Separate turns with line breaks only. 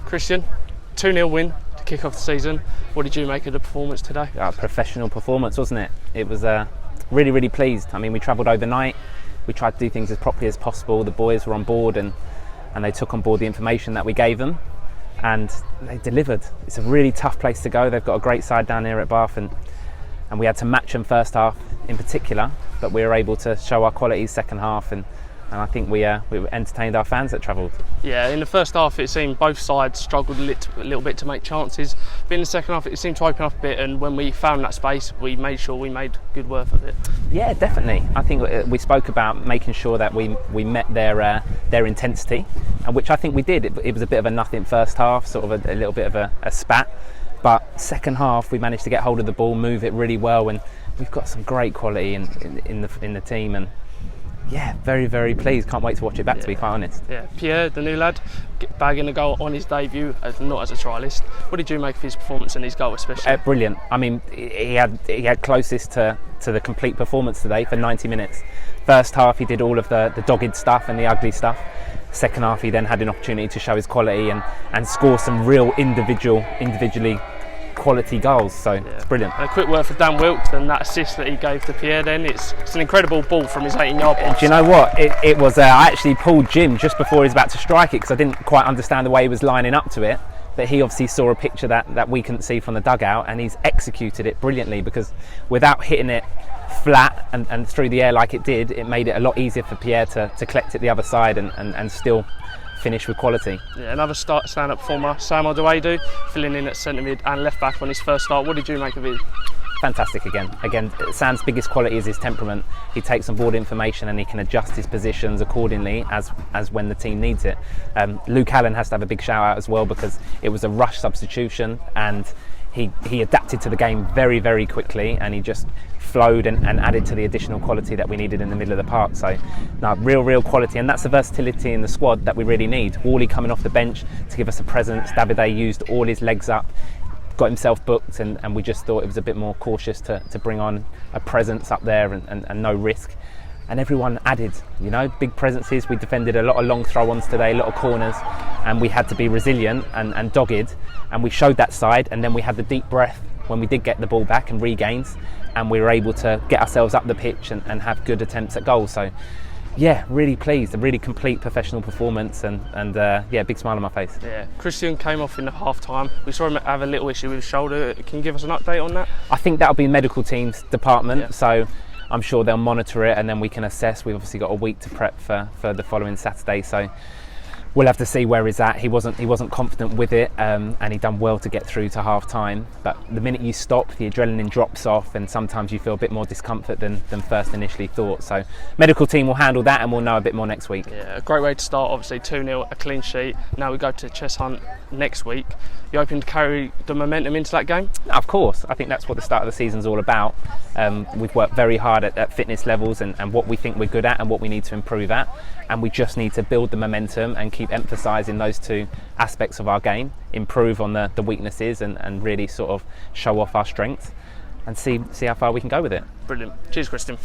Christian, 2-0 win to kick off the season. What did you make of the performance today?
Professional performance, wasn't it? It was really, really pleased. I mean, we travelled overnight. We tried to do things as properly as possible. The boys were on board and they took on board the information that we gave them, and they delivered. It's a really tough place to go. They've got a great side down here at Bath, and we had to match them first half in particular, but we were able to show our qualities second half, and I think we entertained our fans that travelled.
Yeah, in the first half it seemed both sides struggled a little bit to make chances, but in the second half it seemed to open up a bit, and when we found that space we made sure we made good work of it.
Yeah, definitely. I think we spoke about making sure that we met their intensity, and which I think we did. It was a bit of a nothing first half, sort of a little bit of a spat, but second half we managed to get hold of the ball, move it really well, and we've got some great quality in the team, and yeah, very, very pleased. Can't wait to watch it back, to be quite honest.
Yeah, Pierre, the new lad, bagging a goal on his debut, not as a trialist. What did you make of his performance and his goal especially?
Brilliant. I mean, he had closest to the complete performance today for 90 minutes. First half he did all of the dogged stuff and the ugly stuff. Second half he then had an opportunity to show his quality and score some real individually quality goals, so it's brilliant.
And a quick word for Dan Wilkes and that assist that he gave to Pierre then. It's an incredible ball from his 18-yard box.
Do you know what? It was, I actually pulled Jim just before he was about to strike it because I didn't quite understand the way he was lining up to it, but he obviously saw a picture that we couldn't see from the dugout, and he's executed it brilliantly, because without hitting it flat and through the air like it did, it made it a lot easier for Pierre to collect it the other side and still finish with quality.
Yeah, another stand-up performer, Sam Oduedu, filling in at centre mid and left back on his first start. What did you make of it?
Fantastic again. Sam's biggest quality is his temperament. He takes on board information and he can adjust his positions accordingly as when the team needs it. Luke Allen has to have a big shout out as well, because it was a rush substitution and he adapted to the game very, very quickly, and he just flowed and added to the additional quality that we needed in the middle of the park. So no, real quality, and that's the versatility in the squad that we really need. Wally coming off the bench to give us a presence. Davide used all his legs up, got himself booked, and we just thought it was a bit more cautious to bring on a presence up there and no risk. And everyone added, big presences. We defended a lot of long throw-ons today, a lot of corners, and we had to be resilient and dogged, and we showed that side. And then we had the deep breath when we did get the ball back and regains, and we were able to get ourselves up the pitch and have good attempts at goal. So yeah, really pleased. A really complete professional performance, and big smile on my face.
Yeah, Christian came off in the half time. We saw him have a little issue with his shoulder. Can you give us an update on that?
I think that'll be medical team's department, so I'm sure they'll monitor it and then we can assess. We've obviously got a week to prep for the following Saturday, so we'll have to see where he's at. He wasn't confident with it, and he done well to get through to half time, but the minute you stop, the adrenaline drops off, and sometimes you feel a bit more discomfort than first initially thought. So medical team will handle that, and we'll know a bit more next week.
Yeah, a great way to start. Obviously 2-0, a clean sheet. Now we go to Chess Hunt next week. You hoping to carry the momentum into that game?
Of course. I think that's what the start of the season's all about. We've worked very hard at fitness levels and what we think we're good at and what we need to improve at, and we just need to build the momentum and keep emphasising those two aspects of our game, improve on the weaknesses and really sort of show off our strengths and see how far we can go with it.
Brilliant. Cheers, Christian.
Brilliant.